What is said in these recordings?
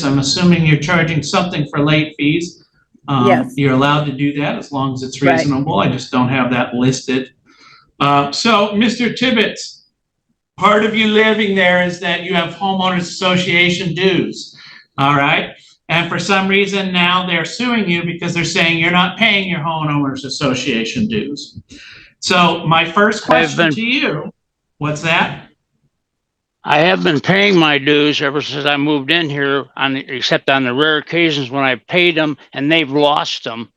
I'm assuming you're charging something for late fees. Yes. You're allowed to do that as long as it's Right. reasonable. I just don't have that listed. So, Mr. Tibbetts, part of you living there is that you have homeowners association dues. All right. And for some reason now they're suing you because they're saying you're not paying your homeowners association dues. So my first question to you, what's that? I have been paying my dues ever since I moved in here, except on the rare occasions when I paid them and they've lost them.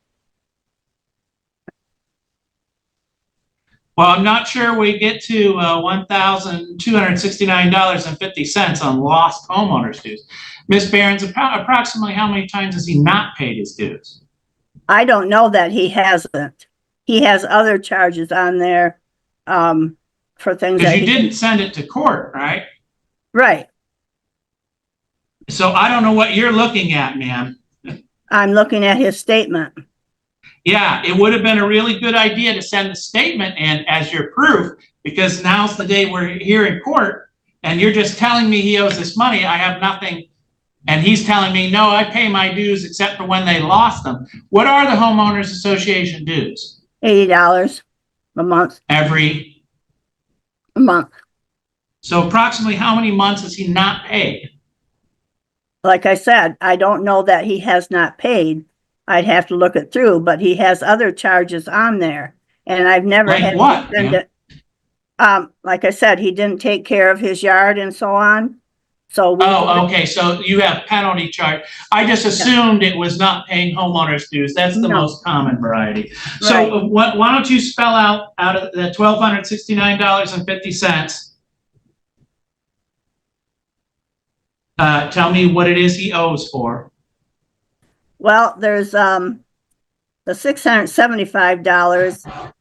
Well, I'm not sure we get to $1,269.50 on lost homeowners dues. Ms. Behrens, approximately how many times has he not paid his dues? I don't know that he hasn't. He has other charges on there for things Because that you didn't send it to court, right? Right. So I don't know what you're looking at, ma'am. I'm looking at his statement. Yeah, it would have been a really good idea to send the statement in as your proof, because now's the day we're here in court and you're just telling me he owes this money. I have nothing. And he's telling me, no, I pay my dues except for when they lost them. What are the homeowners association dues? $80 a month. Every month. So approximately how many months has he not paid? Like I said, I don't know that he has not paid. I'd have to look it through, but he has other charges on there. And I've never like had what, to send it. Like I said, he didn't take care of his yard and so on. So okay. So you have penalty charge. I just assumed it was not paying homeowners dues. That's the most common variety. So why don't you spell out of the $1,269.50, tell me what it is he owes for. Well, there's the $675.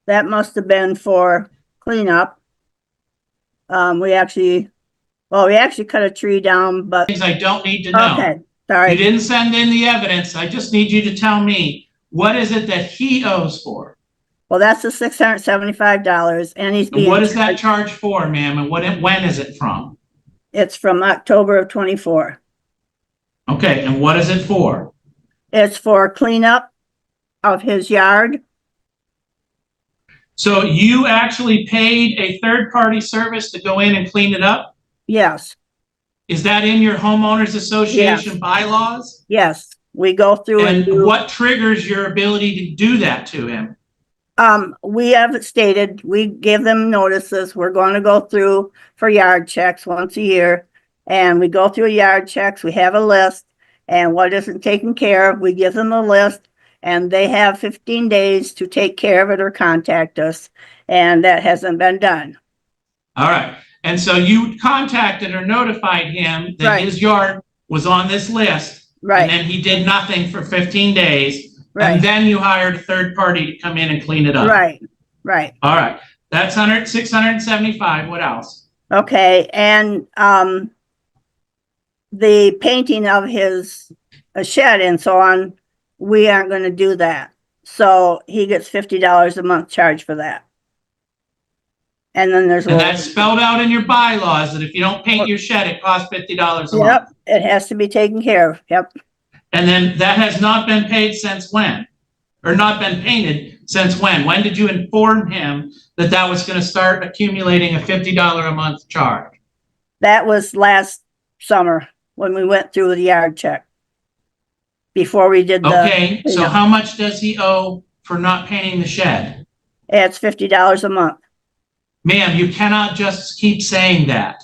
That must have been for cleanup. We actually cut a tree down, but things I don't need to know. Okay, sorry. You didn't send in the evidence. I just need you to tell me, what is it that he owes for? Well, that's the $675, and he's being. And what is that charge for, ma'am? And when is it from? It's from October of 24. Okay, and what is it for? It's for cleanup of his yard. So you actually paid a third-party service to go in and clean it up? Yes. Is that in your homeowners association bylaws? Yes, we go through and what triggers your ability to do that to him? We have stated, we give them notices. We're going to go through for yard checks once a year, and we go through yard checks. We have a list, and what isn't taken care of, we give them a list, and they have 15 days to take care of it or contact us, and that hasn't been done. All right. And so you contacted or notified him that his yard was on this list, and then he did nothing for 15 days, and then you hired a third party to come in and clean it up. Right. All right. That's $675. What else? Okay, and the painting of his shed and so on, we aren't going to do that. So he gets $50 a month charge for that. And then there's that's spelled out in your bylaws that if you don't paint your shed, it costs $50 a month. Yep, it has to be taken care of. Yep. And then that has not been paid since when? Or not been painted since when? When did you inform him that that was going to start accumulating a $50 a month charge? That was last summer when we went through the yard check. Before we did the. Okay, so how much does he owe for not painting the shed? It's $50 a month. Ma'am, you cannot just keep saying that.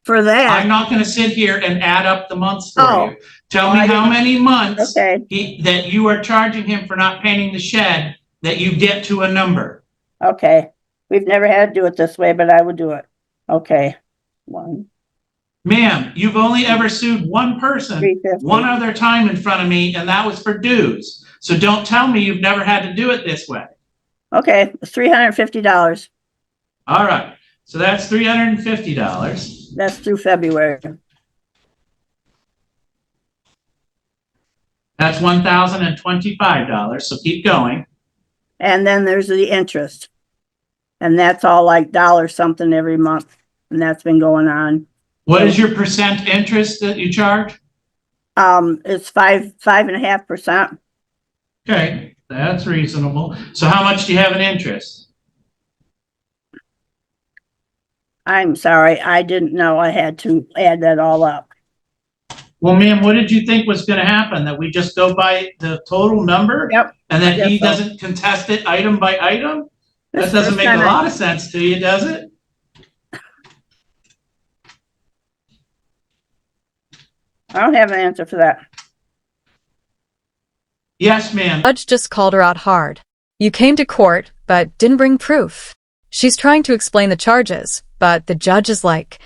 For that. I'm not going to sit here and add up the months for you. Tell me how many months that you are charging him for not painting the shed that you get to a number. Okay. We've never had to do it this way, but I would do it. Okay. Ma'am, you've only ever sued one person one other time in front of me, and that was for dues. So don't tell me you've never had to do it this way. Okay, $350. All right, so that's $350. That's through February. That's $1,025, so keep going. And then there's the interest. And that's all like $1 something every month. And that's been going on. What is your percent interest that you charge? It's 5.5%. Okay, that's reasonable. So how much do you have in interest? I'm sorry, I didn't know I had to add that all up. Well, ma'am, what did you think was gonna happen? That we just go by the total number? Yep. And that he Yes, so. doesn't contest it item by item? That This doesn't first make a time lot of sense to you, does it? I don't have an answer for that. Yes, ma'am. Judge just called her out hard. You came to court, but didn't bring proof. She's trying to explain the charges, but the judge is like,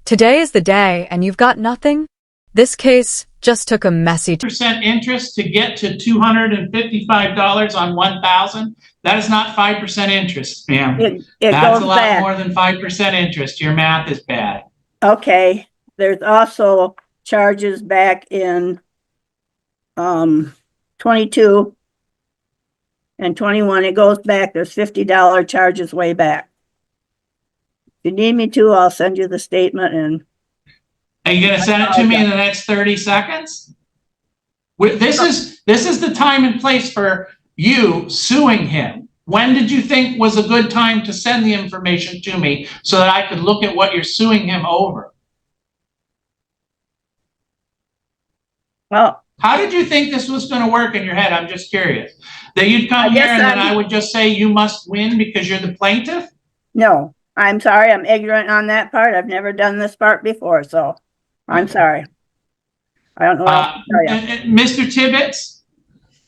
today is the day and you've got nothing? This case just took a messy Percent interest to get to $255 on 1,000. That is not 5% interest, ma'am. It That's goes a lot back. more than 5% interest. Your math is bad. Okay, there's also charges back in 22 and 21. It goes back. There's $50 charges way back. If you need me to, I'll send you the statement and Are you gonna send it to me in the next 30 seconds? This is the time and place for you suing him. When did you think was a good time to send the information to me so that I could look at what you're suing him over? well, How did you think this was gonna work in your head? I'm just curious. That you'd I come here guess and then I'm- I would just say you must win because you're the plaintiff? no, I'm sorry. I'm ignorant on that part. I've never done this part before, so I'm sorry. I don't know what else to tell you. Mr. Tibbetts,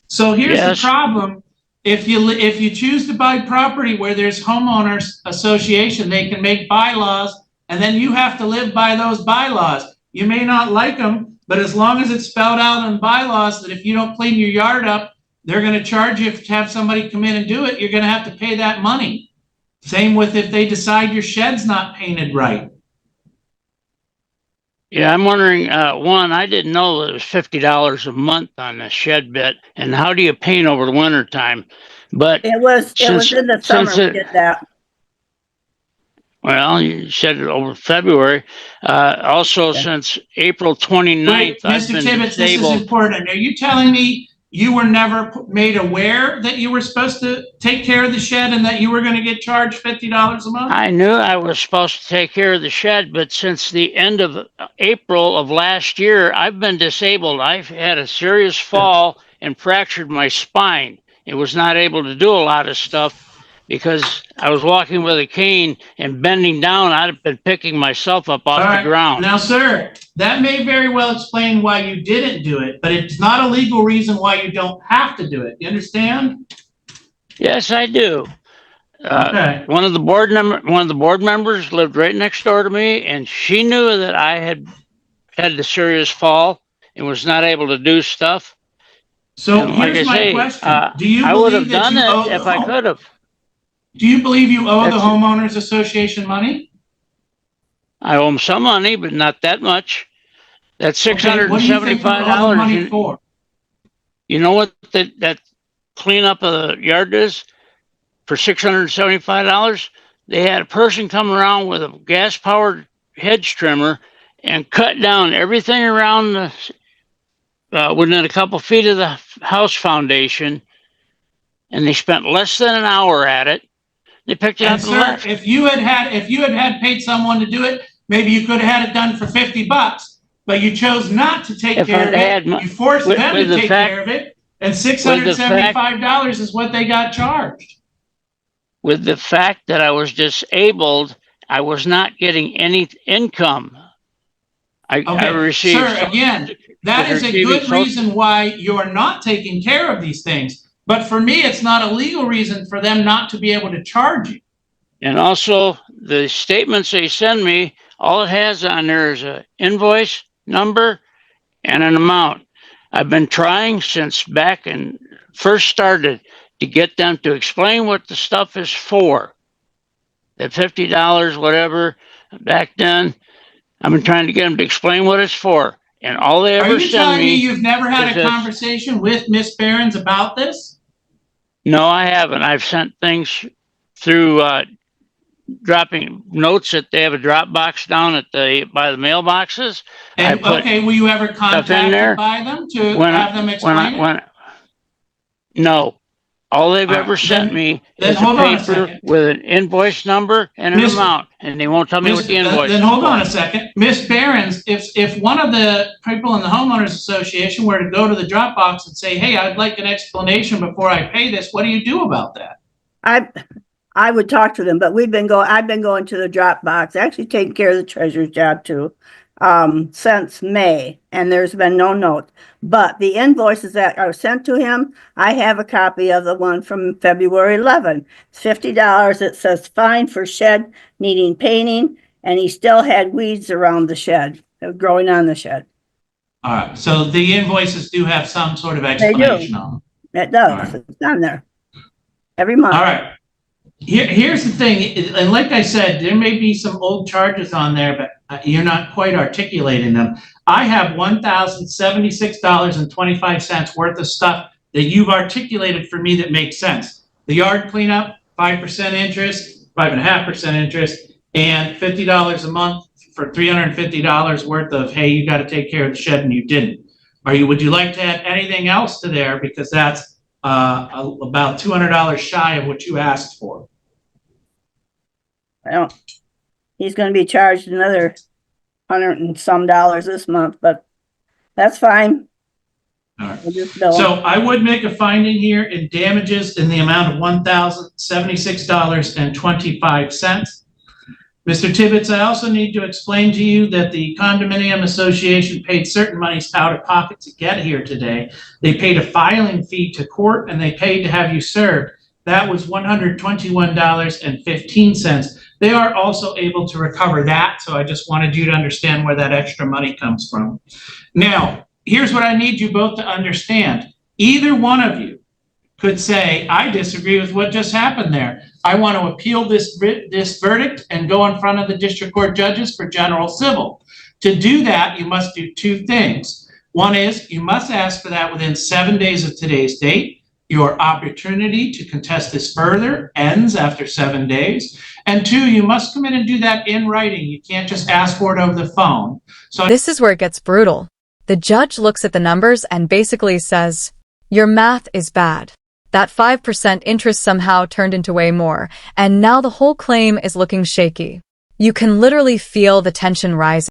so here's Yes. the problem. If you choose to buy property where there's homeowners association, they can make bylaws and then you have to live by those bylaws. You may not like them, but as long as it's spelled out in bylaws that if you don't clean your yard up, they're gonna charge you to have somebody come in and do it, you're gonna have to pay that money. Same with if they decide your shed's not painted right. Yeah, I'm wondering, one, I didn't know that it was $50 a month on the shed bit, and how do you paint over the winter time? But, It was Since- in the summer since we it- did that. well, you said it over February. Also, since April 29th, Wait, I've Mr. been Tibbetts, this is disabled. important. Are you telling me you were never made aware that you were supposed to take care of the shed and that you were gonna get charged $50 a month? I knew I was supposed to take care of the shed, but since the end of April of last year, I've been disabled. I've had a serious fall and fractured my spine. It was not able to do a lot of stuff because I was walking with a cane and bending down. I'd have been picking myself up off All the right. ground. Now, sir, that may very well explain why you didn't do it, but it's not a legal reason why you don't have to do it. You understand? Yes, I do. Okay. One of the board members lived right next door to me, and she knew that I had had the serious fall and was not able to do stuff. So And like here's I my say, question. Do you I would believe have that done you owe it if the I could have. Do you believe you owe the That's- homeowners association money? I owe them some money, but not that much. That's Okay, what do you think you owe the money $675. for? You know what that cleanup of the yard is? For $675, they had a person come around with a gas-powered hedge trimmer and cut down everything around within a couple feet of the house foundation, and they spent less than an hour at it. They picked it up And and sir, left. if you had paid someone to do it, maybe you could have had it done for $50, but you chose not to take If care of I'd had it. my- You forced with- them with to the take fact- care of it, and $675 is what they got charged. With the fact that I was disabled, I was not getting any income. I Okay, received. sir, again, that is a good reason why you're not taking care of these things. But for me, it's not a legal reason for them not to be able to charge you. And also the statements they send me, all it has on there is an invoice number and an amount. I've been trying since back and first started to get them to explain what the stuff is for. That $50, whatever, back then, I've been trying to get them to explain what it's for. And all they Are ever you send telling me me, you've never had is a this. conversation with Miss Barron's about this? no, I haven't. I've sent things through dropping notes that they have a drop box down at by the mailboxes. I And, put okay, were you ever there. contacted by them to have them explain it? No. All they've All right, ever sent me then is a hold on a paper second. with an invoice number and an Miss- amount, and they won't tell me what the invoice is. Then hold on a for. second. Miss Behrens, if one of the people in the homeowners association were to go to the Dropbox and say, hey, I'd like an explanation before I pay this, what do you do about that? I would talk to them, but I've been going to the Dropbox, actually taking care of the treasurer's job too, since May, and there's been no note. But the invoices that are sent to him, I have a copy of the one from February 11. It's $50. It says fine for shed needing painting, and he still had weeds around the shed, growing on the shed. All right, so the invoices do have some sort of do. explanation on them. It does. All right. It's on there every month. All right. Here's the thing, and like I said, there may be some old charges on there, but you're not quite articulating them. I have $1,076.25 worth of stuff that you've articulated for me that makes sense. The yard cleanup, 5% interest, 5.5% interest, and $50 a month for $350 worth of, hey, you got to take care of the shed and you didn't. Would you like to add anything else to there? Because that's about $200 shy of what you asked for. Well, he's gonna be charged another $100 and some this month, but that's fine. All right. We'll just bill him. So I would make a finding here in damages in the amount of $1,076.25. Mr. Tibbetts, I also need to explain to you that the condominium association paid certain monies out of pocket to get here today. They paid a filing fee to court and they paid to have you served. That was $121.15. They are also able to recover that. So I just wanted you to understand where that extra money comes from. Now, here's what I need you both to understand. Either one of you could say, I disagree with what just happened there. I want to appeal this verdict and go in front of the district court judges for general civil. To do that, you must do two things. One is you must ask for that within 7 days of today's date. Your opportunity to contest this further ends after 7 days. And two, you must come in and do that in writing. You can't just ask for it over the phone. So This is where it gets brutal. The judge looks at the numbers and basically says, your math is bad. That 5% interest somehow turned into way more, and now the whole claim is looking shaky. You can literally feel the tension rising.